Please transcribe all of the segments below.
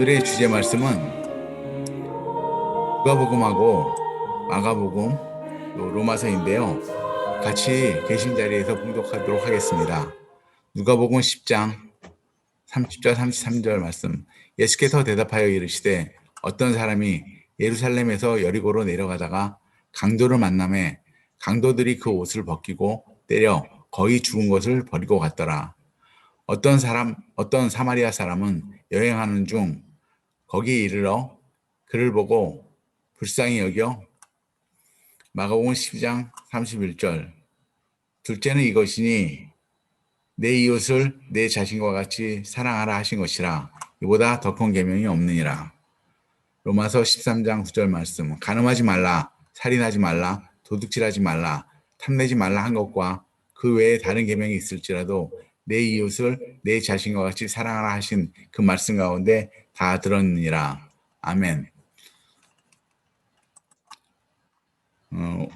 오늘의 주제 말씀은 누가복음하고 마가복음 또 로마서인데요. 같이 계신 자리에서 봉독하도록 하겠습니다. 누가복음 10장 30절 33절 말씀. 예수께서 대답하여 이르시되 어떤 사람이 예루살렘에서 여리고로 내려가다가 강도를 만나매 강도들이 그 옷을 벗기고 때려 거의 죽은 것을 버리고 갔더라. 어떤 사마리아 사람은 여행하는 중 거기에 이르러 그를 보고 불쌍히 여겨 마가복음 12장 31절 둘째는 이것이니 내 이웃을 내 자신과 같이 사랑하라 하신 것이라. 이보다 더 큰 계명이 없느니라. 로마서 13장 9절 말씀. 간음하지 말라, 살인하지 말라, 도둑질하지 말라, 탐내지 말라 한 것과 그 외에 다른 계명이 있을지라도 내 이웃을 내 자신과 같이 사랑하라 하신 그 말씀 가운데 다 들었느니라. 아멘.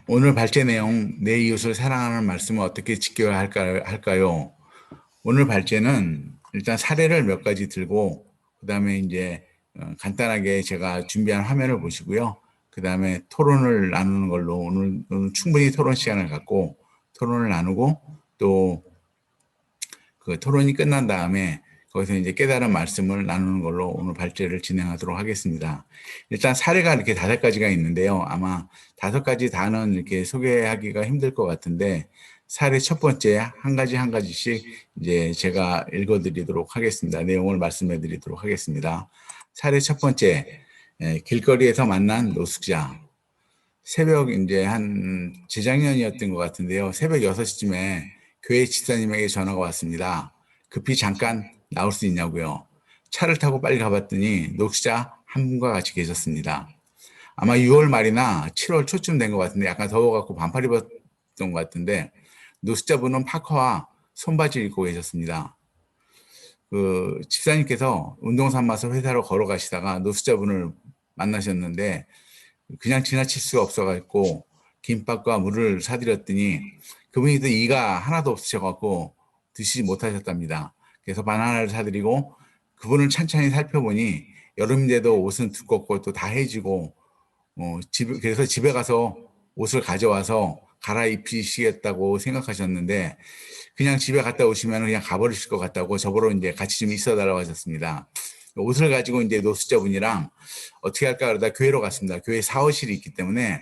오늘 발제 내용 내 이웃을 사랑하는 말씀을 어떻게 지켜야 할까요? 오늘 발제는 일단 사례를 몇 가지 들고 그 다음에 이제 간단하게 제가 준비한 화면을 보시고요. 그 다음에 토론을 나누는 걸로 오늘 충분히 토론 시간을 갖고 토론을 나누고 또 그 토론이 끝난 다음에 거기서 이제 깨달은 말씀을 나누는 걸로 오늘 발제를 진행하도록 하겠습니다. 일단 사례가 이렇게 5가지가 있는데요. 아마 5가지 다는 이렇게 소개하기가 힘들 것 같은데 사례 첫 번째 한 가지씩 이제 제가 읽어드리도록 하겠습니다. 내용을 말씀해드리도록 하겠습니다. 사례 첫 번째, 길거리에서 만난 노숙자. 새벽 이제 한 재작년이었던 것 같은데요. 새벽 6시쯤에 교회 집사님에게 전화가 왔습니다. 급히 잠깐 나올 수 있냐고요. 차를 타고 빨리 가봤더니 노숙자 한 분과 같이 계셨습니다. 아마 6월 말이나 7월 초쯤 된 것 같은데 약간 더워갖고 반팔 입었던 것 같은데 노숙자분은 파카와 손바지를 입고 계셨습니다. 그 집사님께서 운동 삼아서 회사로 걸어가시다가 노숙자분을 만나셨는데 그냥 지나칠 수가 없어갖고 김밥과 물을 사드렸더니 그분이 또 이가 하나도 없으셔갖고 드시지 못하셨답니다. 그래서 바나나를 사드리고 그분을 찬찬히 살펴보니 여름인데도 옷은 두껍고 또 다 해지고 그래서 집에 가서 옷을 가져와서 갈아입히시겠다고 생각하셨는데 그냥 집에 갔다 오시면 그냥 가버리실 것 같다고 저보러 이제 같이 좀 있어달라고 하셨습니다. 옷을 가지고 이제 노숙자분이랑 어떻게 할까 그러다 교회로 갔습니다. 교회 샤워실이 있기 때문에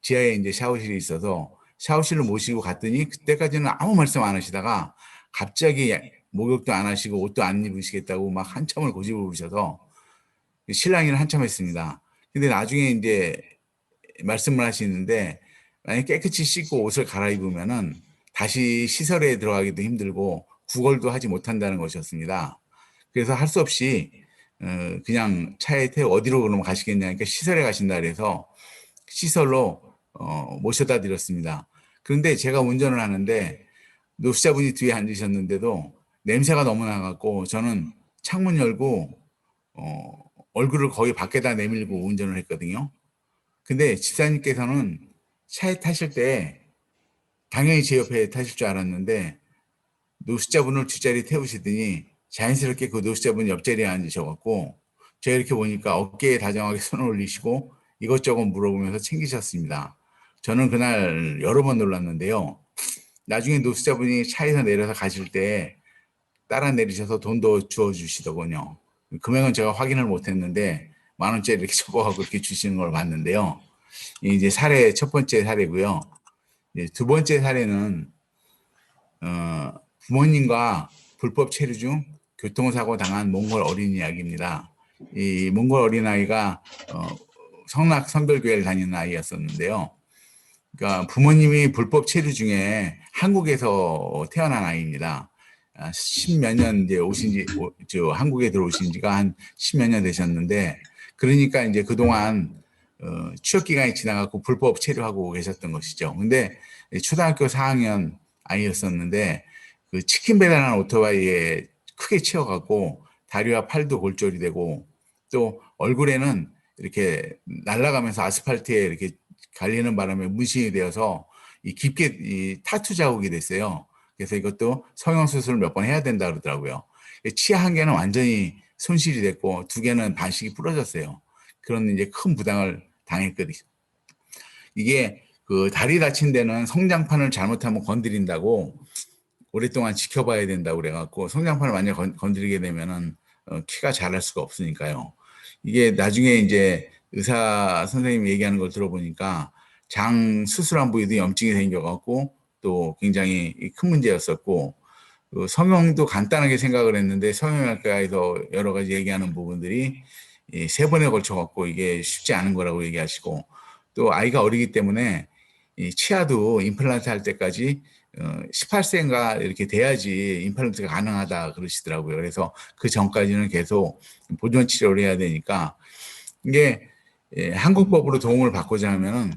지하에 이제 샤워실이 있어서 샤워실로 모시고 갔더니 그때까지는 아무 말씀 안 하시다가 갑자기 목욕도 안 하시고 옷도 안 입으시겠다고 막 한참을 고집을 부리셔서 신랑이는 한참 했습니다. 근데 나중에 이제 말씀을 하시는데 만약에 깨끗이 씻고 옷을 갈아입으면은 다시 시설에 들어가기도 힘들고 구걸도 하지 못한다는 것이었습니다. 그래서 할 수 없이 그냥 차에 태워 어디로 그러면 가시겠냐니까 시설에 가신다 그래서 시설로 모셔다 드렸습니다. 그런데 제가 운전을 하는데 노숙자분이 뒤에 앉으셨는데도 냄새가 너무 나갖고 저는 창문 열고 얼굴을 거의 밖에다 내밀고 운전을 했거든요. 근데 집사님께서는 차에 타실 때 당연히 제 옆에 타실 줄 알았는데 노숙자분을 뒷자리에 태우시더니 자연스럽게 그 노숙자분 옆자리에 앉으셔갖고 제가 이렇게 보니까 어깨에 다정하게 손을 올리시고 이것저것 물어보면서 챙기셨습니다. 저는 그날 여러 번 놀랐는데요. 나중에 노숙자분이 차에서 내려서 가실 때 따라 내리셔서 돈도 주어주시더군요. 금액은 제가 확인을 못했는데 10,000원짜리 이렇게 접어가고 이렇게 주시는 걸 봤는데요. 이제 첫 번째 사례고요. 두 번째 사례는 부모님과 불법 체류 중 교통사고 당한 몽골 어린 이야기입니다. 이 몽골 어린아이가 성락 성결교회를 다니는 아이였었는데요. 그러니까 부모님이 불법 체류 중에 한국에서 태어난 아이입니다. 10몇 년 이제 한국에 들어오신 지가 한 10몇 년 되셨는데 그러니까 이제 그동안 취업 기간이 지나가고 불법 체류하고 계셨던 것이죠. 근데 초등학교 4학년 아이였었는데 그 치킨 배달하는 오토바이에 크게 치여갖고 다리와 팔도 골절이 되고 또 얼굴에는 이렇게 날아가면서 아스팔트에 이렇게 갈리는 바람에 문신이 되어서 깊게 타투 자국이 됐어요. 그래서 이것도 성형 수술을 몇 번 해야 된다 그러더라고요. 치아 한 개는 완전히 손실이 됐고 2개는 반씩이 부러졌어요. 그런 이제 큰 부담을 당했거든요. 이게 그 다리 다친 데는 성장판을 잘못하면 건드린다고 오랫동안 지켜봐야 된다고 그래갖고 성장판을 완전히 건드리게 되면은 키가 자랄 수가 없으니까요. 이게 나중에 이제 의사 선생님이 얘기하는 걸 들어보니까 장 수술한 부위도 염증이 생겨갖고 또 굉장히 큰 문제였었고 그 성형도 간단하게 생각을 했는데 성형외과에서 여러 가지 얘기하는 부분들이 이 3번에 걸쳐갖고 이게 쉽지 않은 거라고 얘기하시고 또 아이가 어리기 때문에 이 치아도 임플란트 할 때까지 18세인가 이렇게 돼야지 임플란트가 가능하다 그러시더라고요. 그래서 그 전까지는 계속 보존 치료를 해야 되니까 이게 한국법으로 도움을 받고자 하면은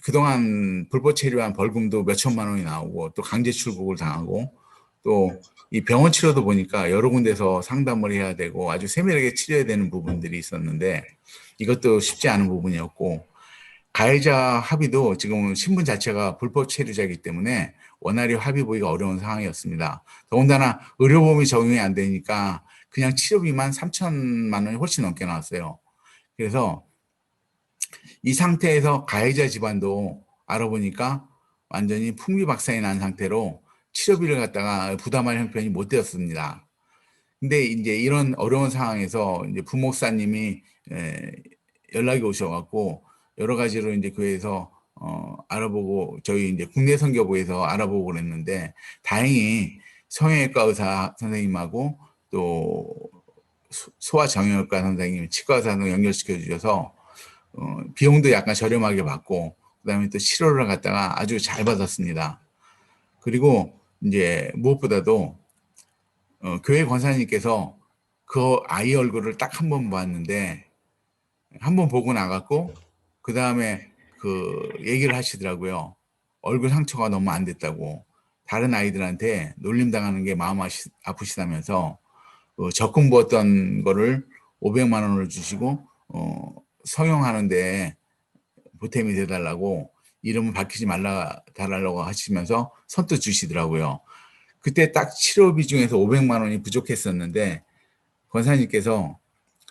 그동안 불법 체류한 벌금도 몇 천만 원이 나오고 또 강제 출국을 당하고 또 이 병원 치료도 보니까 여러 군데서 상담을 해야 되고 아주 세밀하게 치료해야 되는 부분들이 있었는데 이것도 쉽지 않은 부분이었고 가해자 합의도 지금 신분 자체가 불법 체류자이기 때문에 원활히 합의 보기가 어려운 상황이었습니다. 더군다나 의료보험이 적용이 안 되니까 그냥 치료비만 3천만 원이 훨씬 넘게 나왔어요. 그래서 이 상태에서 가해자 집안도 알아보니까 완전히 풍비박산이 난 상태로 치료비를 갖다가 부담할 형편이 못 되었습니다. 근데 이제 이런 어려운 상황에서 이제 부목사님이 연락이 오셔갖고 여러 가지로 이제 교회에서 알아보고 저희 이제 국내 선교부에서 알아보고 그랬는데 다행히 성형외과 의사 선생님하고 또 소아정형외과 선생님, 치과 의사도 연결시켜 주셔서 비용도 약간 저렴하게 받고 그다음에 또 치료를 갖다가 아주 잘 받았습니다. 그리고 이제 무엇보다도 교회 권사님께서 그 아이 얼굴을 딱 한 번 봤는데 한 번 보고 나갔고 그 다음에 그 얘기를 하시더라고요. 얼굴 상처가 너무 안 됐다고 다른 아이들한테 놀림 당하는 게 마음 아프시다면서 적금 부었던 거를 500만 원을 주시고 성형하는데 보탬이 돼달라고 이름은 밝히지 달라고 하시면서 선뜻 주시더라고요. 그때 딱 치료비 중에서 500만 원이 부족했었는데 권사님께서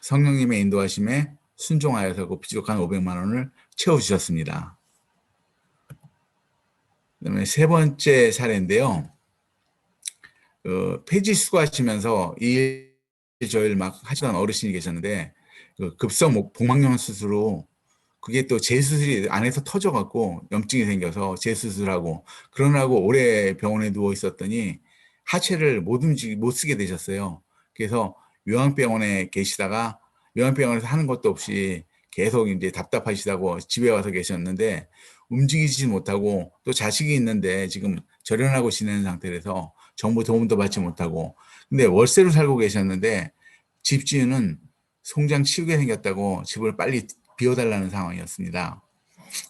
성령님의 인도하심에 순종하여서 그 부족한 500만 원을 채워주셨습니다. 그다음에 3번째 사례인데요. 폐지 수고하시면서 일저일 막 하시던 어르신이 계셨는데 그 급성 복막염 수술로 그게 또 재수술이 안에서 터져갖고 염증이 생겨서 재수술하고 그러나고 오래 병원에 누워 있었더니 하체를 못 쓰게 되셨어요. 그래서 요양병원에 계시다가 요양병원에서 하는 것도 없이 계속 이제 답답하시다고 집에 와서 계셨는데 움직이지 못하고 또 자식이 있는데 지금 절연하고 지내는 상태라서 정부 도움도 받지 못하고 근데 월세로 살고 계셨는데 집주인은 송장 치우게 생겼다고 집을 빨리 비워달라는 상황이었습니다.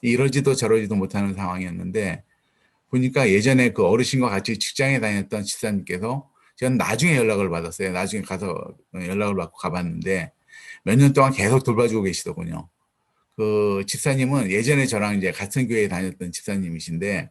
이러지도 저러지도 못하는 상황이었는데 보니까 예전에 그 어르신과 같이 직장에 다녔던 집사님께서 저는 나중에 연락을 받았어요. 나중에 가서 연락을 받고 가봤는데 몇 년 동안 계속 돌봐주고 계시더군요. 그 집사님은 예전에 저랑 이제 같은 교회에 다녔던 집사님이신데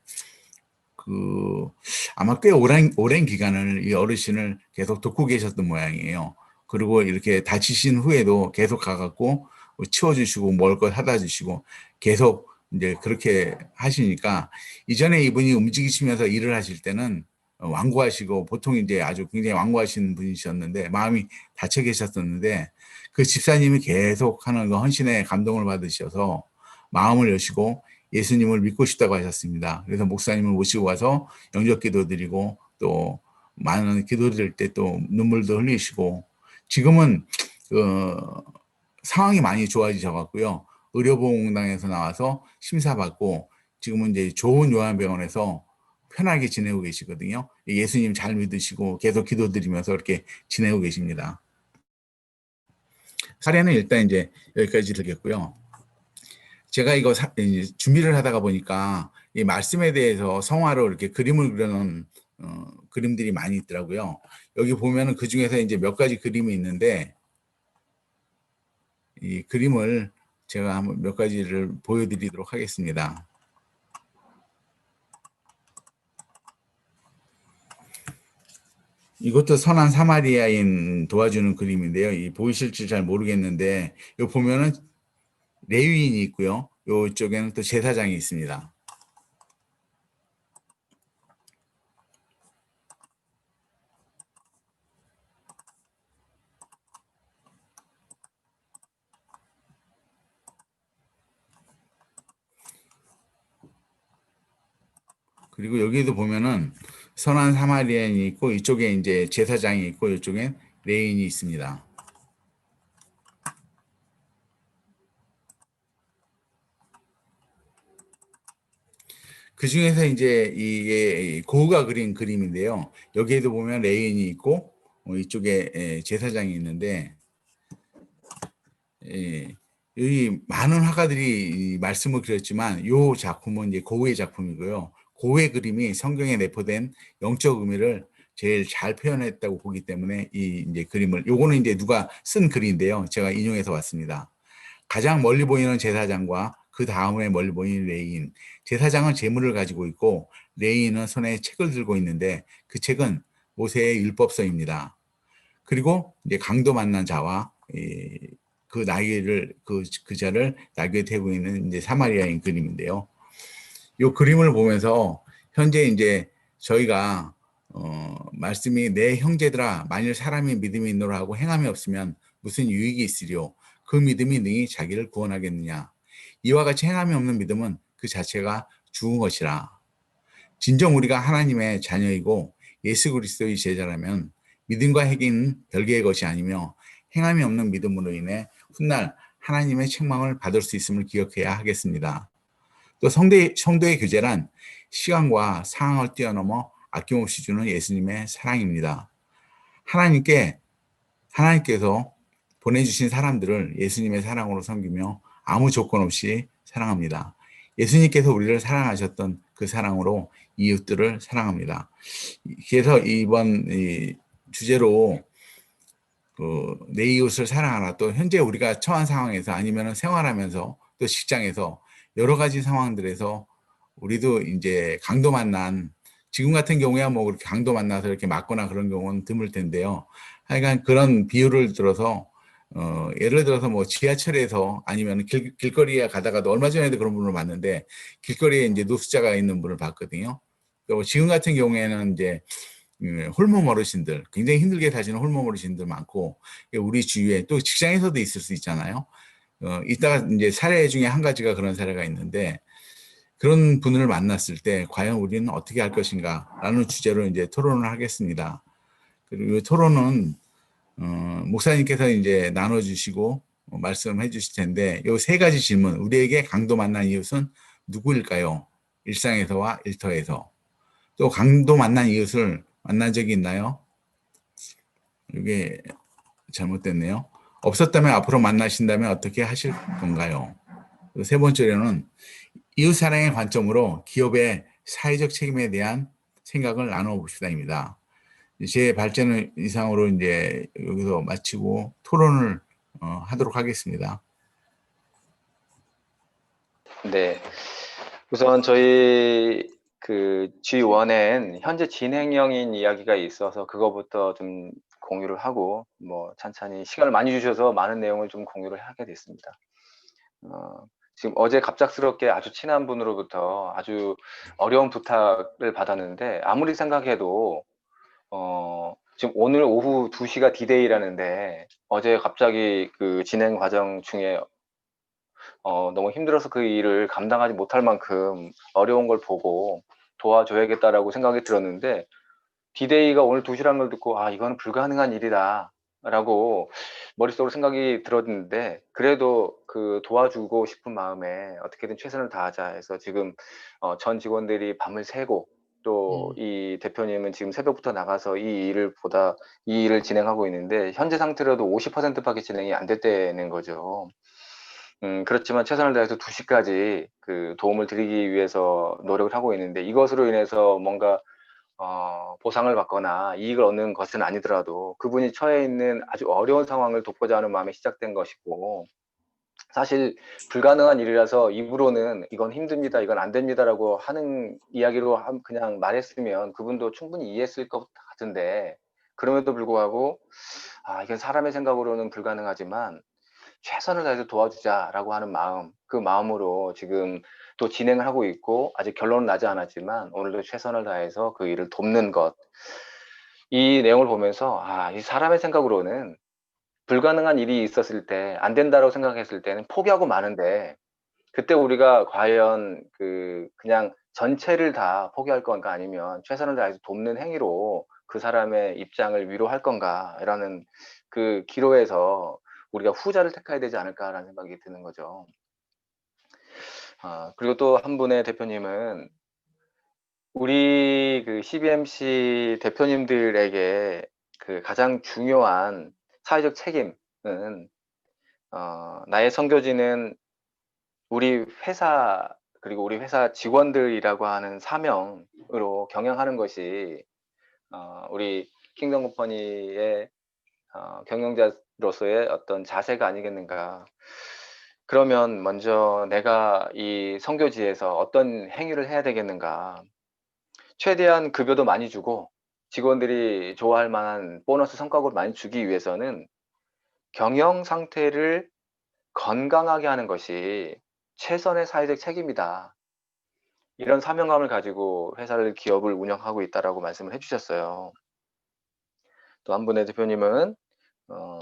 그 아마 꽤 오랜 기간을 이 어르신을 계속 돕고 계셨던 모양이에요. 그리고 이렇게 다치신 후에도 계속 가갖고 치워주시고 먹을 것 사다 주시고 계속 이제 그렇게 하시니까 이전에 이분이 움직이시면서 일을 하실 때는 완고하시고 보통 이제 아주 굉장히 완고하신 분이셨는데 마음이 닫혀 계셨었는데 그 집사님이 계속 하는 그 헌신에 감동을 받으셔서 마음을 여시고 예수님을 믿고 싶다고 하셨습니다. 그래서 목사님을 모시고 와서 영접 기도 드리고 또 많은 기도 드릴 때 또 눈물도 흘리시고 지금은 상황이 많이 좋아지셔 갖고요. 의료보험공단에서 나와서 심사받고 지금은 이제 좋은 요양병원에서 편하게 지내고 계시거든요. 예수님 잘 믿으시고 계속 기도드리면서 이렇게 지내고 계십니다. 사례는 일단 이제 여기까지 드리겠고요. 제가 이거 준비를 하다가 보니까 이 말씀에 대해서 성화로 이렇게 그림을 그려놓은 그림들이 많이 있더라고요. 여기 보면은 그 중에서 이제 몇 가지 그림이 있는데 이 그림을 제가 한번 몇 가지를 보여드리도록 하겠습니다. 이것도 선한 사마리아인 도와주는 그림인데요. 이 보이실지 잘 모르겠는데, 요 보면은 레위인이 있고요. 요쪽에는 또 제사장이 있습니다. 그리고 여기도 보면은 선한 사마리아인이 있고, 이쪽에 이제 제사장이 있고, 이쪽엔 레인이 있습니다. 그 중에서 이제 이게 고흐가 그린 그림인데요. 여기에도 보면 레인이 있고, 이쪽에 제사장이 있는데, 예, 여기 많은 화가들이 말씀을 드렸지만, 이 작품은 이제 고흐의 작품이고요. 고흐의 그림이 성경에 내포된 영적 의미를 제일 잘 표현했다고 보기 때문에 이 이제 그림을, 요거는 이제 누가 쓴 글인데요. 제가 인용해서 왔습니다. 가장 멀리 보이는 제사장과 그 다음에 멀리 보이는 레인. 제사장은 재물을 가지고 있고 레인은 손에 책을 들고 있는데 그 책은 모세의 율법서입니다. 그리고 이제 강도 만난 자와 그 나귀를 그 자를 나귀에 태우고 있는 이제 사마리아인 그림인데요. 이 그림을 보면서 현재 이제 저희가 말씀이 내 형제들아 만일 사람이 믿음이 있노라 하고 행함이 없으면 무슨 유익이 있으리요 그 믿음이 능히 자기를 구원하겠느냐 이와 같이 행함이 없는 믿음은 그 자체가 죽은 것이라 진정 우리가 하나님의 자녀이고 예수 그리스도의 제자라면 믿음과 행위는 별개의 것이 아니며 행함이 없는 믿음으로 인해 훗날 하나님의 책망을 받을 수 있음을 기억해야 하겠습니다. 또 성도의 교제란 시간과 상황을 뛰어넘어 아낌없이 주는 예수님의 사랑입니다. 하나님께 하나님께서 보내주신 사람들을 예수님의 사랑으로 섬기며 아무 조건 없이 사랑합니다. 예수님께서 우리를 사랑하셨던 그 사랑으로 이웃들을 사랑합니다. 그래서 이번 주제로 내 이웃을 사랑하라. 또 현재 우리가 처한 상황에서 아니면 생활하면서 또 직장에서 여러 가지 상황들에서 우리도 이제 강도 만난 지금 같은 경우야 뭐 그렇게 강도 만나서 이렇게 맞거나 그런 경우는 드물 텐데요. 하여간 그런 비유를 들어서 예를 들어서 뭐 지하철에서 아니면 길거리에 가다가도 얼마 전에도 그런 분을 봤는데 길거리에 이제 노숙자가 있는 분을 봤거든요. 또 지금 같은 경우에는 이제 홀몸 어르신들 굉장히 힘들게 사시는 홀몸 어르신들 많고 우리 주위에 또 직장에서도 있을 수 있잖아요. 이따가 이제 사례 중에 한 가지가 그런 사례가 있는데 그런 분을 만났을 때 과연 우리는 어떻게 할 것인가라는 주제로 이제 토론을 하겠습니다. 그리고 이 토론은 목사님께서 이제 나눠주시고 말씀해 주실 텐데 이 세 가지 질문 우리에게 강도 만난 이웃은 누구일까요? 일상에서와 일터에서 또 강도 만난 이웃을 만난 적이 있나요? 이게 잘못됐네요. 없었다면 앞으로 만나신다면 어떻게 하실 건가요? 세 번째로는 이웃 사랑의 관점으로 기업의 사회적 책임에 대한 생각을 나눠봅시다입니다. 제 발제는 이상으로 이제 여기서 마치고 토론을 하도록 하겠습니다. 네. 우선 저희 그 G1엔 현재 진행형인 이야기가 있어서 그거부터 좀 공유를 하고 뭐 찬찬히 시간을 많이 주셔서 많은 내용을 좀 공유를 하게 됐습니다. 지금 어제 갑작스럽게 아주 친한 분으로부터 아주 어려운 부탁을 받았는데 아무리 생각해도 지금 오늘 오후 2시가 D-Day라는데 어제 갑자기 그 진행 과정 중에 너무 힘들어서 그 일을 감당하지 못할 만큼 어려운 걸 보고 도와줘야겠다라고 생각이 들었는데 D-Day가 오늘 2시라는 걸 듣고 아 이거는 불가능한 일이다 라고 머릿속으로 생각이 들었는데 그래도 그 도와주고 싶은 마음에 어떻게든 최선을 다하자 해서 지금 전 직원들이 밤을 새고 또 이 대표님은 지금 새벽부터 나가서 이 일을 진행하고 있는데 현재 상태로도 50%밖에 진행이 안 됐다는 거죠. 그렇지만 최선을 다해서 2시까지 그 도움을 드리기 위해서 노력을 하고 있는데 이것으로 인해서 뭔가 보상을 받거나 이익을 얻는 것은 아니더라도 그분이 처해 있는 아주 어려운 상황을 돕고자 하는 마음에 시작된 것이고 사실 불가능한 일이라서 입으로는 이건 힘듭니다, 이건 안 됩니다라고 하는 이야기로 그냥 말했으면 그분도 충분히 이해했을 것 같은데 그럼에도 불구하고 이건 사람의 생각으로는 불가능하지만 최선을 다해서 도와주자라고 하는 마음, 그 마음으로 지금 또 진행을 하고 있고 아직 결론은 나지 않았지만 오늘도 최선을 다해서 그 일을 돕는 것. 이 내용을 보면서 이 사람의 생각으로는 불가능한 일이 있었을 때 안 된다고 생각했을 때는 포기하고 마는데 그때 우리가 과연 그냥 전체를 다 포기할 건가 아니면 최선을 다해서 돕는 행위로 그 사람의 입장을 위로할 건가라는 그 기로에서 우리가 후자를 택해야 되지 않을까라는 생각이 드는 거죠. 그리고 또 한 분의 대표님은 우리 그 CBMC 대표님들에게 그 가장 중요한 사회적 책임은 나의 선교지는 우리 회사 그리고 우리 회사 직원들이라고 하는 사명으로 경영하는 것이 우리 킹덤 컴퍼니의 경영자로서의 어떤 자세가 아니겠는가. 그러면 먼저 내가 이 선교지에서 어떤 행위를 해야 되겠는가. 최대한 급여도 많이 주고 직원들이 좋아할 만한 보너스 성과급을 많이 주기 위해서는 경영 상태를 건강하게 하는 것이 최선의 사회적 책임이다. 이런 사명감을 가지고 회사를 기업을 운영하고 있다라고 말씀을 해 주셨어요. 또 한 분의 대표님은 어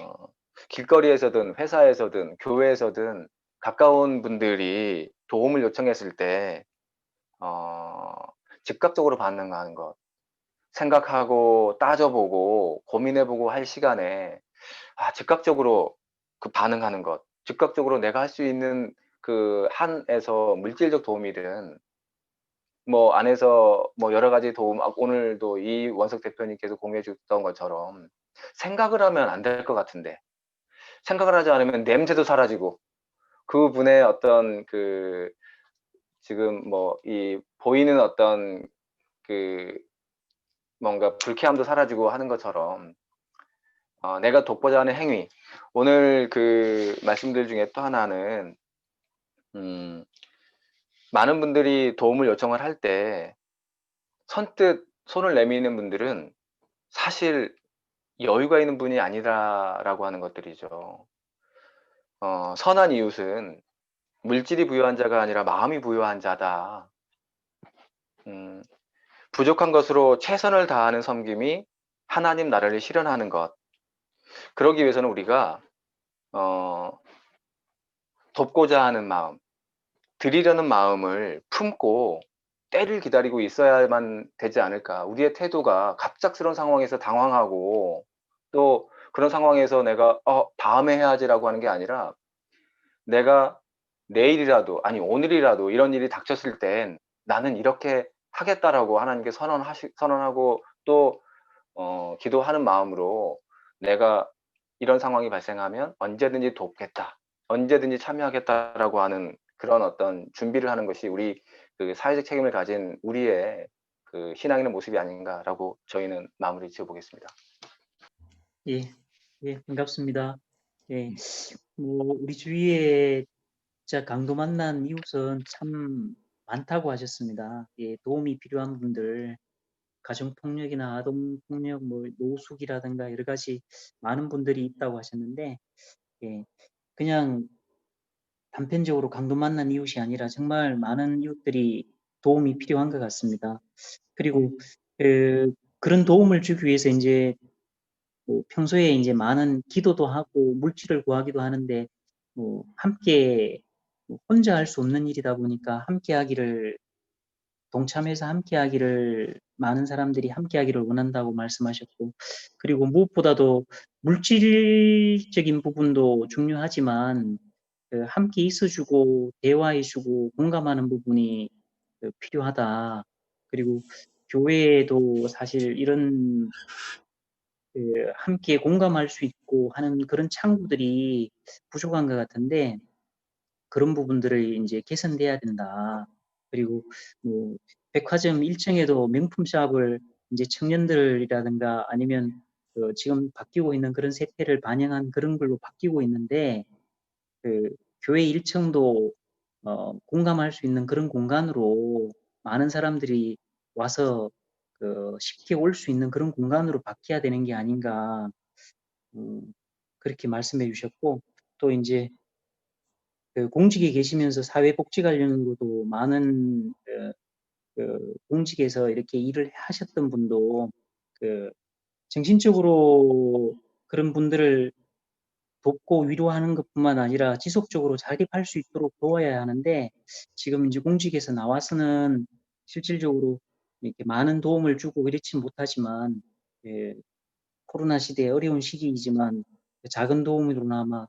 길거리에서든 회사에서든 교회에서든 가까운 분들이 도움을 요청했을 때 어 즉각적으로 반응하는 것. 생각하고 따져 보고 고민해 보고 할 시간에 즉각적으로 그 반응하는 것. 즉각적으로 내가 할 수 있는 그 한에서 물질적 도움이든 뭐 안에서 뭐 여러 가지 도움 오늘도 이 원석 대표님께서 공유해 줬던 것처럼 생각을 하면 안 될 것 같은데 생각을 하지 않으면 냄새도 사라지고 그분의 어떤 지금 뭐 이 보이는 어떤 그 뭔가 불쾌함도 사라지고 하는 것처럼 내가 돕고자 하는 행위. 오늘 말씀들 중에 또 하나는 음 많은 분들이 도움을 요청을 할 때 선뜻 손을 내미는 분들은 사실 여유가 있는 분이 아니다라고 하는 것들이죠. 선한 이웃은 물질이 부여한 자가 아니라 마음이 부여한 자다. 음, 부족한 것으로 최선을 다하는 섬김이 하나님 나라를 실현하는 것. 그러기 위해서는 우리가 어, 돕고자 하는 마음, 드리려는 마음을 품고 때를 기다리고 있어야만 되지 않을까. 우리의 태도가 갑작스러운 상황에서 당황하고 또 그런 상황에서 내가 다음에 해야지라고 하는 게 아니라 내가 내일이라도 아니 오늘이라도 이런 일이 닥쳤을 땐 나는 이렇게 하겠다라고 하나님께 선언하고 또 기도하는 마음으로 내가 이런 상황이 발생하면 언제든지 돕겠다. 언제든지 참여하겠다라고 하는 그런 어떤 준비를 하는 것이 우리 사회적 책임을 가진 우리의 신앙인의 모습이 아닌가라고 저희는 마무리 지어 보겠습니다. 예, 예, 반갑습니다. 예, 뭐 우리 주위에 진짜 강도 만난 이웃은 참 많다고 하셨습니다. 예, 도움이 필요한 분들, 가정폭력이나 아동폭력, 뭐 노숙이라든가 여러 가지 많은 분들이 있다고 하셨는데, 예, 그냥 단편적으로 강도 만난 이웃이 아니라 정말 많은 이웃들이 도움이 필요한 것 같습니다. 그리고 그런 도움을 주기 위해서 이제 뭐 평소에 이제 많은 기도도 하고 물질을 구하기도 하는데 뭐 함께 혼자 할 수 없는 일이다 보니까 함께하기를 동참해서 함께하기를 많은 사람들이 함께하기를 원한다고 말씀하셨고 그리고 무엇보다도 물질적인 부분도 중요하지만 함께 있어주고 대화해주고 공감하는 부분이 필요하다. 그리고 교회에도 사실 이런 함께 공감할 수 있고 하는 그런 창구들이 부족한 것 같은데 그런 부분들을 이제 개선돼야 된다. 그리고 뭐 백화점 1층에도 명품 샵을 이제 청년들이라든가 아니면 지금 바뀌고 있는 그런 세태를 반영한 그런 걸로 바뀌고 있는데 교회 1층도 공감할 수 있는 그런 공간으로 많은 사람들이 와서 쉽게 올 수 있는 그런 공간으로 바뀌어야 되는 게 아닌가 그렇게 말씀해 주셨고 또 이제 그 공직에 계시면서 사회복지 관련으로도 많은 공직에서 이렇게 일을 하셨던 분도 그 정신적으로 그런 분들을 돕고 위로하는 것뿐만 아니라 지속적으로 자립할 수 있도록 도와야 하는데 지금 이제 공직에서 나와서는 실질적으로 이렇게 많은 도움을 주고 이렇지 못하지만 예, 코로나 시대의 어려운 시기이지만 작은 도움으로나마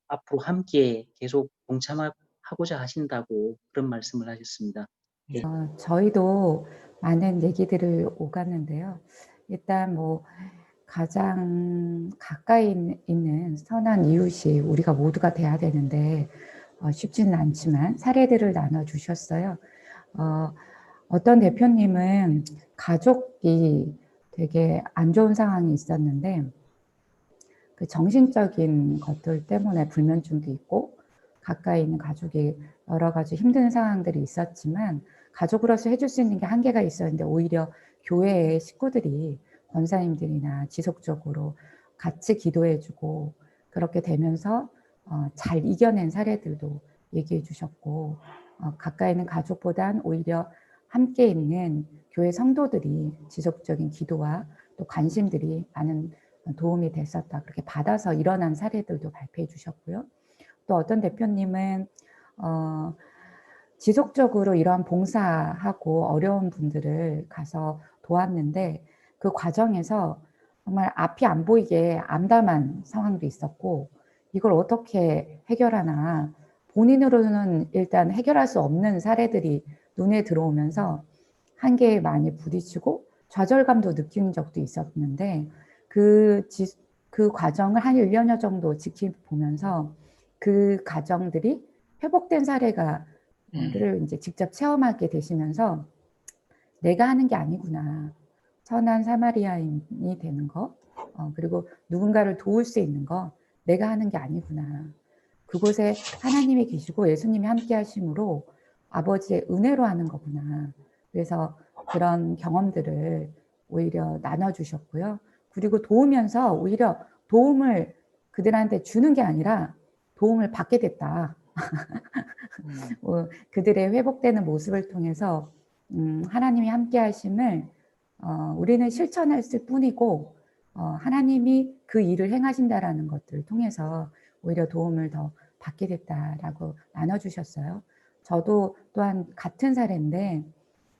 앞으로 함께 계속 동참하고자 하신다고 그런 말씀을 하셨습니다. 예. 저희도 많은 얘기들을 오갔는데요. 일단 뭐 가장 가까이 있는 선한 이웃이 우리가 모두가 돼야 되는데 쉽지는 않지만 사례들을 나눠주셨어요. 어떤 대표님은 가족이 되게 안 좋은 상황이 있었는데 그 정신적인 것들 때문에 불면증도 있고 가까이 있는 가족이 여러 가지 힘든 상황들이 있었지만 가족으로서 해줄 수 있는 게 한계가 있었는데 오히려 교회의 식구들이 권사님들이나 지속적으로 같이 기도해주고 그렇게 되면서 잘 이겨낸 사례들도 얘기해 주셨고 가까이 있는 가족보단 오히려 함께 있는 교회 성도들이 지속적인 기도와 또 관심들이 많은 도움이 됐었다. 그렇게 받아서 일어난 사례들도 발표해 주셨고요. 또 어떤 대표님은 지속적으로 이러한 봉사하고 어려운 분들을 가서 도왔는데 그 과정에서 정말 앞이 안 보이게 암담한 상황도 있었고 이걸 어떻게 해결하나 본인으로는 일단 해결할 수 없는 사례들이 눈에 들어오면서 한계에 많이 부딪히고 좌절감도 느낀 적도 있었는데 그 과정을 한 1년여 정도 지켜보면서 그 가정들이 회복된 사례가 를 이제 직접 체험하게 되시면서 내가 하는 게 아니구나. 선한 사마리아인이 되는 거, 그리고 누군가를 도울 수 있는 거 내가 하는 게 아니구나. 그곳에 하나님이 계시고 예수님이 함께 하심으로 아버지의 은혜로 하는 거구나. 그래서 그런 경험들을 오히려 나눠주셨고요. 그리고 도우면서 오히려 도움을 그들한테 주는 게 아니라 도움을 받게 됐다. 그들의 회복되는 모습을 통해서 하나님이 함께 하심을 우리는 실천했을 뿐이고 하나님이 그 일을 행하신다라는 것들을 통해서 오히려 도움을 더 받게 됐다라고 나눠주셨어요. 저도 또한 같은 사례인데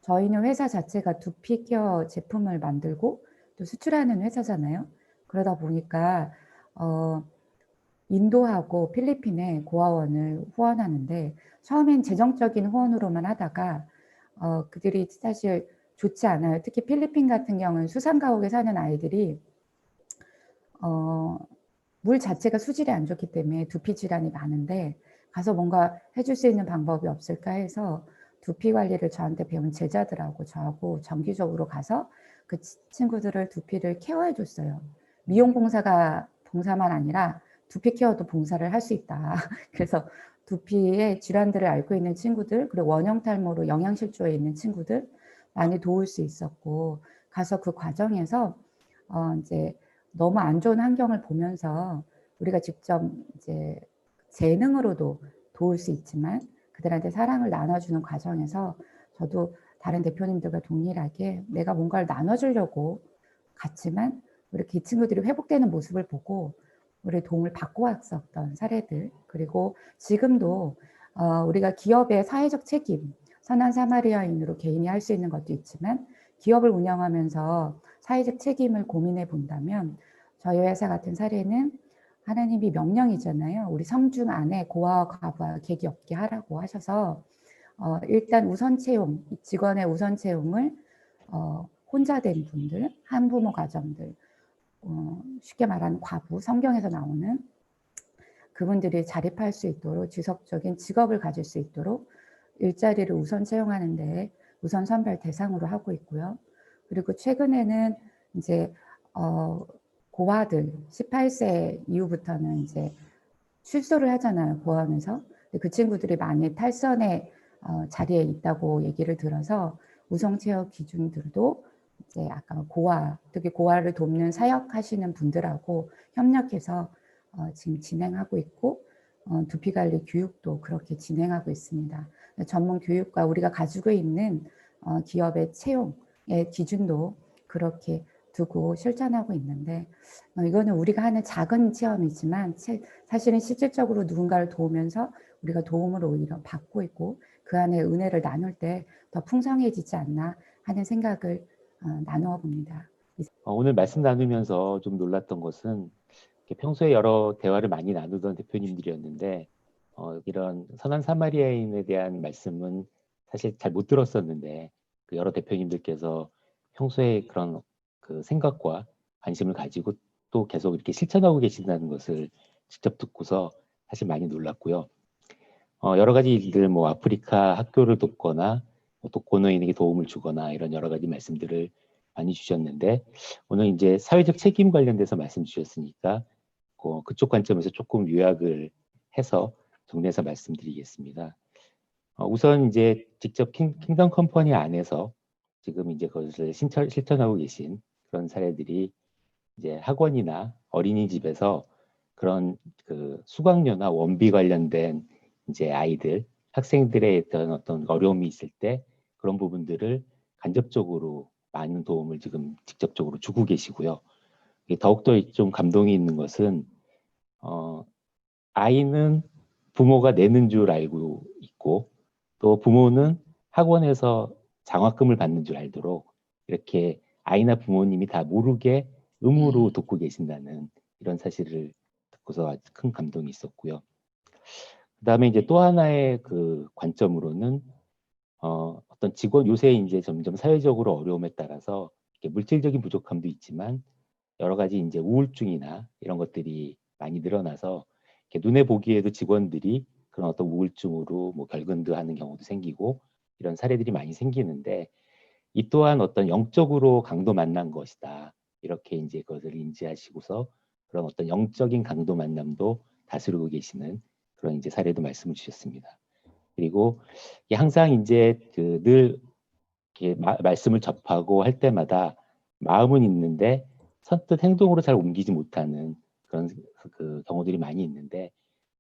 저희는 회사 자체가 두피 케어 제품을 만들고 또 수출하는 회사잖아요. 그러다 보니까 인도하고 필리핀에 고아원을 후원하는데 처음엔 재정적인 후원으로만 하다가 그들이 사실 좋지 않아요. 특히 필리핀 같은 경우는 수상가옥에 사는 아이들이 물 자체가 수질이 안 좋기 때문에 두피 질환이 많은데 가서 뭔가 해줄 수 있는 방법이 없을까 해서 두피 관리를 저한테 배운 제자들하고 저하고 정기적으로 가서 그 친구들을 두피를 케어해 줬어요. 미용 봉사만 아니라 두피 케어도 봉사를 할 수 있다. 그래서 두피의 질환들을 앓고 있는 친구들 그리고 원형 탈모로 영양실조에 있는 친구들 많이 도울 수 있었고 가서 그 과정에서 이제 너무 안 좋은 환경을 보면서 우리가 직접 이제 재능으로도 도울 수 있지만 그들한테 사랑을 나눠주는 과정에서 저도 다른 대표님들과 동일하게 내가 뭔가를 나눠주려고 갔지만 이렇게 이 친구들이 회복되는 모습을 보고 우리 도움을 받고 왔었던 사례들 그리고 지금도 우리가 기업의 사회적 책임 선한 사마리아인으로 개인이 할 수 있는 것도 있지만 기업을 운영하면서 사회적 책임을 고민해 본다면 저희 회사 같은 사례는 하나님이 명령이잖아요. 우리 성중 안에 고아와 과부와 객이 없게 하라고 하셔서 일단 우선 채용, 직원의 우선 채용을 혼자 된 분들, 한부모 가정들, 쉽게 말하는 과부, 성경에서 나오는 그분들이 자립할 수 있도록 지속적인 직업을 가질 수 있도록 일자리를 우선 채용하는 데 우선 선별 대상으로 하고 있고요. 그리고 최근에는 이제 고아들 18세 이후부터는 이제 출소를 하잖아요. 고아원에서. 그 친구들이 많이 탈선의 자리에 있다고 얘기를 들어서 우선 채용 기준들도 이제 아까 특히 고아를 돕는 사역하시는 분들하고 협력해서 지금 진행하고 있고 두피 관리 교육도 그렇게 진행하고 있습니다. 전문 교육과 우리가 가지고 있는 기업의 채용의 기준도 그렇게 두고 실천하고 있는데 이거는 우리가 하는 작은 체험이지만 사실은 실질적으로 누군가를 도우면서 우리가 도움을 오히려 받고 있고 그 안에 은혜를 나눌 때 더 풍성해지지 않나 하는 생각을 나누어 봅니다. 오늘 말씀 나누면서 좀 놀랐던 것은 평소에 여러 대화를 많이 나누던 대표님들이었는데 이런 선한 사마리아인에 대한 말씀은 사실 잘 못 들었었는데 그 여러 대표님들께서 평소에 그런 그 생각과 관심을 가지고 또 계속 이렇게 실천하고 계신다는 것을 직접 듣고서 사실 많이 놀랐고요. 여러 가지 일들 뭐 아프리카 학교를 돕거나 또 고노인에게 도움을 주거나 이런 여러 가지 말씀들을 많이 주셨는데 오늘 이제 사회적 책임 관련돼서 말씀 주셨으니까 그쪽 관점에서 조금 요약을 해서 정리해서 말씀드리겠습니다. 우선 이제 직접 킹덤 컴퍼니 안에서 지금 이제 그것을 실천하고 계신 그런 사례들이 이제 학원이나 어린이집에서 그런 그 수강료나 원비 관련된 이제 아이들, 학생들의 어떤 어려움이 있을 때 그런 부분들을 간접적으로 많은 도움을 지금 직접적으로 주고 계시고요. 더욱더 좀 감동이 있는 것은 아이는 부모가 내는 줄 알고 있고 또 부모는 학원에서 장학금을 받는 줄 알도록 이렇게 아이나 부모님이 다 모르게 의무로 돕고 계신다는 이런 사실을 듣고서 아주 큰 감동이 있었고요. 그다음에 이제 또 하나의 그 관점으로는 어떤 직원 요새 이제 점점 사회적으로 어려움에 따라서 이렇게 물질적인 부족함도 있지만 여러 가지 이제 우울증이나 이런 것들이 많이 늘어나서 이렇게 눈에 보기에도 직원들이 그런 어떤 우울증으로 뭐 결근도 하는 경우도 생기고 이런 사례들이 많이 생기는데 이 또한 어떤 영적으로 강도 만난 것이다. 이렇게 이제 그것을 인지하시고서 그런 어떤 영적인 강도 만남도 다스리고 계시는 그런 이제 사례도 말씀을 주셨습니다. 그리고 항상 이제 늘 이렇게 말씀을 접하고 할 때마다 마음은 있는데 선뜻 행동으로 잘 옮기지 못하는 그런 그 경우들이 많이 있는데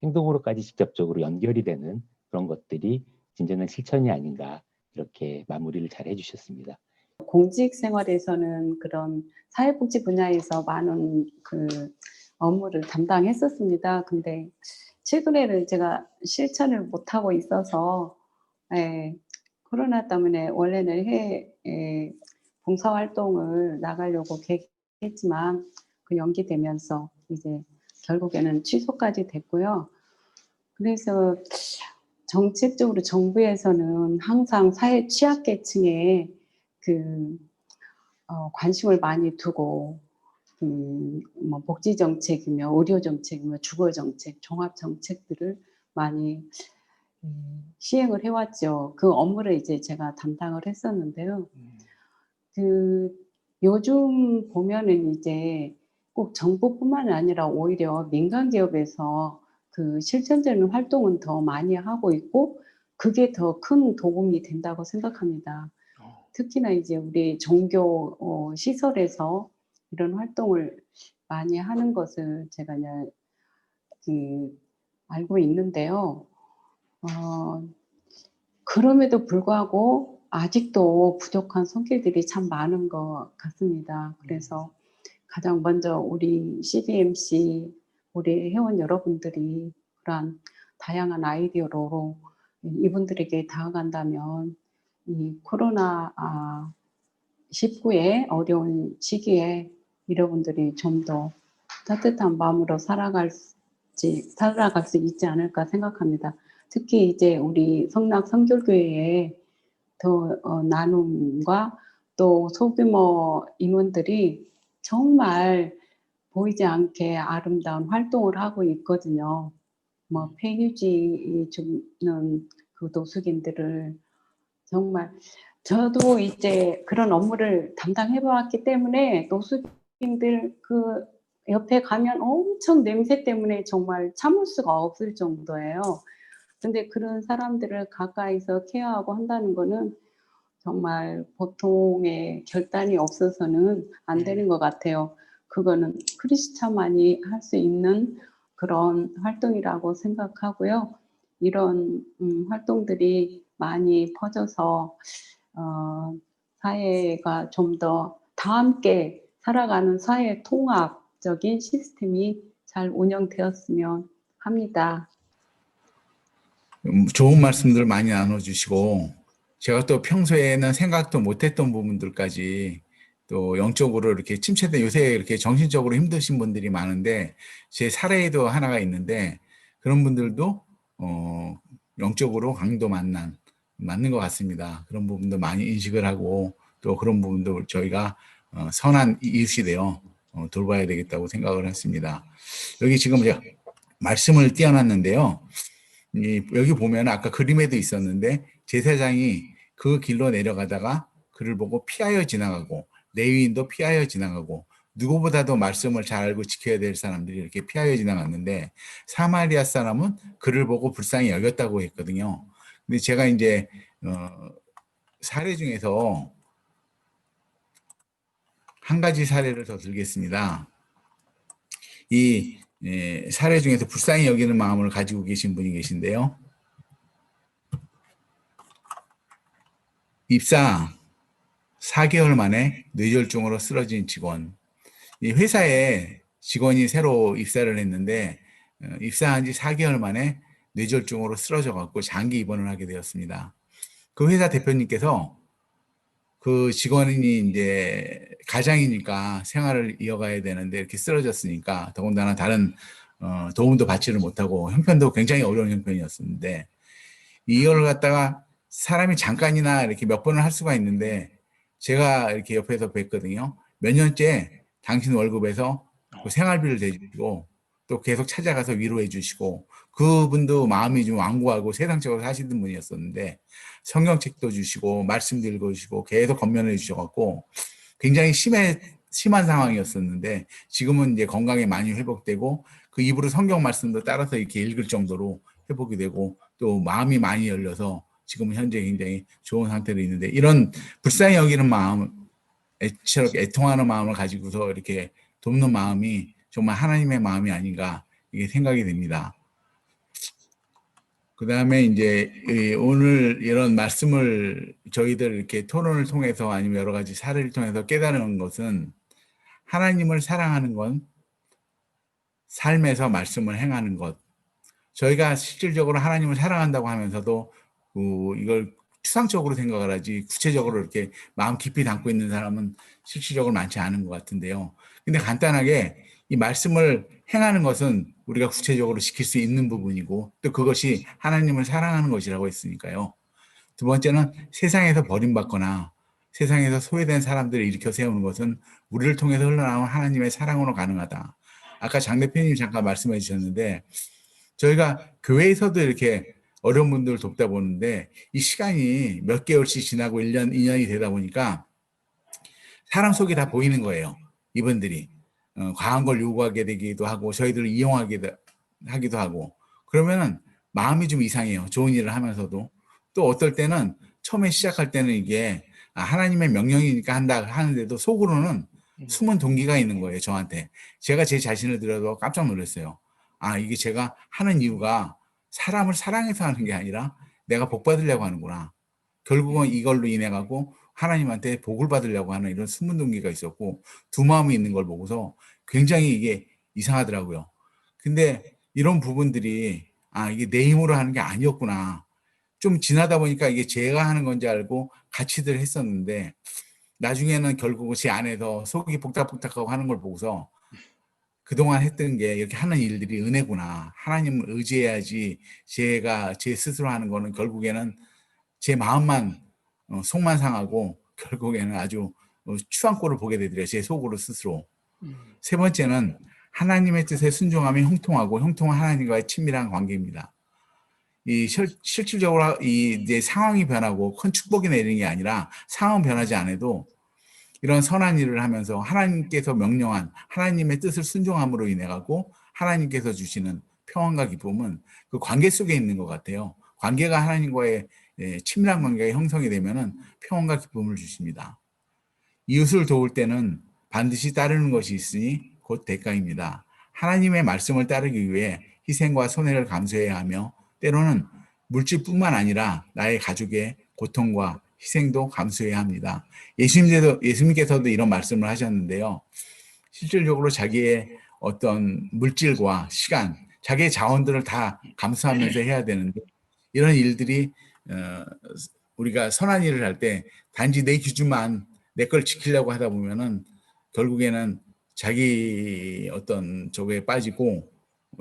행동으로까지 직접적으로 연결이 되는 그런 것들이 진정한 실천이 아닌가 이렇게 마무리를 잘 해주셨습니다. 공직 생활에서는 그런 사회복지 분야에서 많은 그 업무를 담당했었습니다. 근데 최근에는 제가 실천을 못하고 있어서 코로나 때문에 원래는 해외 봉사활동을 나가려고 계획했지만 그 연기되면서 이제 결국에는 취소까지 됐고요. 그래서 정책적으로 정부에서는 항상 사회 취약계층에 관심을 많이 두고 뭐 복지 정책이며 의료 정책이며 주거 정책, 종합 정책들을 많이 시행을 해왔죠. 그 업무를 이제 제가 담당을 했었는데요. 요즘 보면은 이제 꼭 정부뿐만 아니라 오히려 민간 기업에서 그 실천되는 활동은 더 많이 하고 있고 그게 더 큰 도움이 된다고 생각합니다. 특히나 이제 우리 종교 시설에서 이런 활동을 많이 하는 것을 제가 알고 있는데요. 그럼에도 불구하고 아직도 부족한 손길들이 참 많은 것 같습니다. 그래서 가장 먼저 우리 CBMC, 우리 회원 여러분들이 그러한 다양한 아이디어로 이분들에게 다가간다면 이 코로나 19의 어려운 시기에 여러분들이 좀 더 따뜻한 마음으로 살아갈 수 있지 않을까 생각합니다. 특히 이제 우리 성락 성결교회의 더 나눔과 또 소규모 인원들이 정말 보이지 않게 아름다운 활동을 하고 있거든요. 뭐 폐휴지 주는 그 노숙인들을 정말 저도 이제 그런 업무를 담당해 봤기 때문에 노숙인들 그 옆에 가면 엄청 냄새 때문에 정말 참을 수가 없을 정도예요. 근데 그런 사람들을 가까이서 케어하고 한다는 거는 정말 보통의 결단이 없어서는 안 되는 것 같아요. 그거는 크리스찬만이 할 수 있는 그런 활동이라고 생각하고요. 이런 활동들이 많이 퍼져서 사회가 좀 더 다 함께 살아가는 사회 통합적인 시스템이 잘 운영되었으면 합니다. 좋은 말씀들 많이 나눠주시고, 제가 또 평소에는 생각도 못했던 부분들까지 또 영적으로 이렇게 침체된, 요새 이렇게 정신적으로 힘드신 분들이 많은데, 제 사례도 하나가 있는데, 그런 분들도 영적으로 강도 맞는 것 같습니다. 그런 부분도 많이 인식을 하고, 또 그런 부분도 저희가 선한 이웃이 되어 돌봐야 되겠다고 생각을 했습니다. 여기 지금 제가 말씀을 띄워놨는데요. 여기 보면 아까 그림에도 있었는데 제사장이 그 길로 내려가다가 그를 보고 피하여 지나가고 레위인도 피하여 지나가고 누구보다도 말씀을 잘 알고 지켜야 될 사람들이 이렇게 피하여 지나갔는데 사마리아 사람은 그를 보고 불쌍히 여겼다고 했거든요. 근데 제가 이제 사례 중에서 한 가지 사례를 더 들겠습니다. 이 사례 중에서 불쌍히 여기는 마음을 가지고 계신 분이 계신데요. 입사 4개월 만에 뇌졸중으로 쓰러진 직원. 이 회사에 직원이 새로 입사를 했는데 입사한 지 4개월 만에 뇌졸중으로 쓰러져 갖고 장기 입원을 하게 되었습니다. 그 회사 대표님께서 그 직원이 이제 가장이니까 생활을 이어가야 되는데 이렇게 쓰러졌으니까 더군다나 다른 도움도 받지를 못하고 형편도 굉장히 어려운 형편이었는데 이걸 갖다가 사람이 잠깐이나 이렇게 몇 번을 할 수가 있는데 제가 이렇게 옆에서 뵀거든요. 몇 년째 당신 월급에서 그 생활비를 대주고 또 계속 찾아가서 위로해 주시고 그분도 마음이 좀 완고하고 세상적으로 사시는 분이었었는데 성경책도 주시고 말씀도 읽어주시고 계속 건면해 주셔갖고 굉장히 심한 상황이었었는데 지금은 이제 건강이 많이 회복되고 그 입으로 성경 말씀도 따라서 이렇게 읽을 정도로 회복이 되고 또 마음이 많이 열려서 지금 현재 굉장히 좋은 상태로 있는데 이런 불쌍히 여기는 마음, 애통하는 마음을 가지고서 이렇게 돕는 마음이 정말 하나님의 마음이 아닌가 이게 생각이 됩니다. 그 다음에 이제 오늘 이런 말씀을 저희들 이렇게 토론을 통해서 아니면 여러 가지 사례를 통해서 깨달은 것은 하나님을 사랑하는 건 삶에서 말씀을 행하는 것. 저희가 실질적으로 하나님을 사랑한다고 하면서도 이걸 추상적으로 생각을 하지 구체적으로 이렇게 마음 깊이 담고 있는 사람은 실질적으로 많지 않은 것 같은데요. 근데 간단하게 이 말씀을 행하는 것은 우리가 구체적으로 지킬 수 있는 부분이고 또 그것이 하나님을 사랑하는 것이라고 했으니까요. 두 번째는 세상에서 버림받거나 세상에서 소외된 사람들을 일으켜 세우는 것은 우리를 통해서 흘러나오는 하나님의 사랑으로 가능하다. 아까 장 대표님이 잠깐 말씀해 주셨는데 저희가 교회에서도 이렇게 어려운 분들을 돕다 보는데 이 시간이 몇 개월씩 지나고 1년, 2년이 되다 보니까 사람 속이 다 보이는 거예요. 이분들이. 과한 걸 요구하게 되기도 하고 저희들을 이용하기도 하고 그러면은 마음이 좀 이상해요. 좋은 일을 하면서도. 또 어떨 때는 처음에 시작할 때는 이게 하나님의 명령이니까 한다 하는데도 속으로는 숨은 동기가 있는 거예요. 저한테. 제가 제 자신을 들여도 깜짝 놀랐어요. 이게 제가 하는 이유가 사람을 사랑해서 하는 게 아니라 내가 복 받으려고 하는구나. 결국은 이걸로 인해 가고 하나님한테 복을 받으려고 하는 이런 숨은 동기가 있었고 두 마음이 있는 걸 보고서 굉장히 이게 이상하더라고요. 근데 이런 부분들이 이게 내 힘으로 하는 게 아니었구나. 좀 지나다 보니까 이게 제가 하는 건지 알고 같이들 했었는데 나중에는 결국 제 안에서 속이 복닥복닥하고 하는 걸 보고서 그동안 했던 게 이렇게 하는 일들이 은혜구나. 하나님을 의지해야지 제가 제 스스로 하는 거는 결국에는 제 마음만 속만 상하고 결국에는 아주 추한 꼴을 보게 되더래요. 제 속으로 스스로. 세 번째는 하나님의 뜻에 순종하면 형통하고 형통은 하나님과의 친밀한 관계입니다. 이 실질적으로 이제 상황이 변하고 큰 축복이 내리는 게 아니라 상황은 변하지 않아도 이런 선한 일을 하면서 하나님께서 명령한 하나님의 뜻을 순종함으로 인해 갖고 하나님께서 주시는 평안과 기쁨은 그 관계 속에 있는 것 같아요. 관계가 하나님과의 친밀한 관계가 형성이 되면은 평온과 기쁨을 주십니다. 이웃을 도울 때는 반드시 따르는 것이 있으니 곧 대가입니다. 하나님의 말씀을 따르기 위해 희생과 손해를 감수해야 하며 때로는 물질뿐만 아니라 나의 가족의 고통과 희생도 감수해야 합니다. 예수님께서도 이런 말씀을 하셨는데요. 실질적으로 자기의 어떤 물질과 시간, 자기의 자원들을 다 감수하면서 해야 되는데 이런 일들이 우리가 선한 일을 할 때 단지 내 기준만 내 걸 지키려고 하다 보면은 결국에는 자기 어떤 저거에 빠지고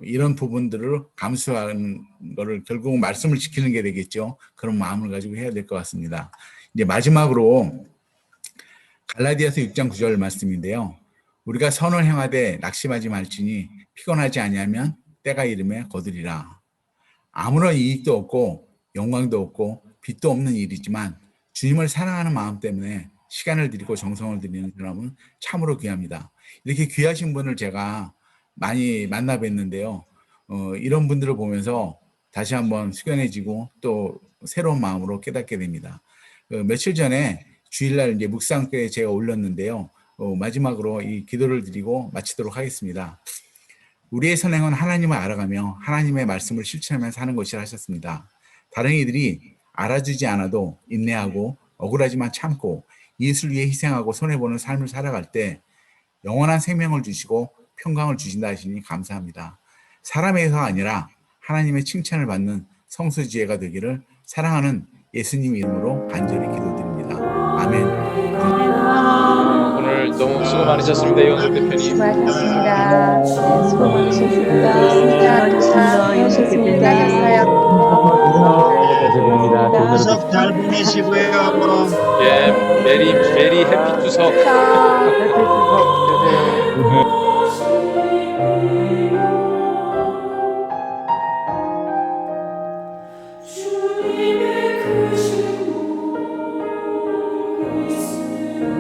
이런 부분들을 감수하는 거를 결국은 말씀을 지키는 게 되겠죠. 그런 마음을 가지고 해야 될 것 같습니다. 이제 마지막으로 갈라디아서 6장 9절 말씀인데요. 우리가 선을 행하되 낙심하지 말지니 피곤하지 아니하면 때가 이름에 거두리라. 아무런 이익도 없고 영광도 없고 빛도 없는 일이지만 주님을 사랑하는 마음 때문에 시간을 들이고 정성을 들이는 사람은 참으로 귀합니다. 이렇게 귀하신 분을 제가 많이 만나 뵀는데요. 이런 분들을 보면서 다시 한번 숙연해지고 또 새로운 마음으로 깨닫게 됩니다. 며칠 전에 주일날 이제 묵상 때 제가 올렸는데요. 마지막으로 이 기도를 드리고 마치도록 하겠습니다. 우리의 선행은 하나님을 알아가며 하나님의 말씀을 실천하며 사는 것이라 하셨습니다. 다른 이들이 알아주지 않아도 인내하고 억울하지만 참고 이웃을 위해 희생하고 손해보는 삶을 살아갈 때 영원한 생명을 주시고 평강을 주신다 하시니 감사합니다. 사람에게서가 아니라 하나님의 칭찬을 받는 성수지혜가 되기를 사랑하는 예수님 이름으로 간절히 기도드립니다. 아멘. 오늘 너무 수고 많으셨습니다. 이원석 대표님. 수고하셨습니다. 네, 수고 많으셨습니다. 수고하셨습니다. 감사드립니다. 좋은 하루 추석 잘 보내시고요. 예, 메리 해피 추석. 주님의 크신 모 있음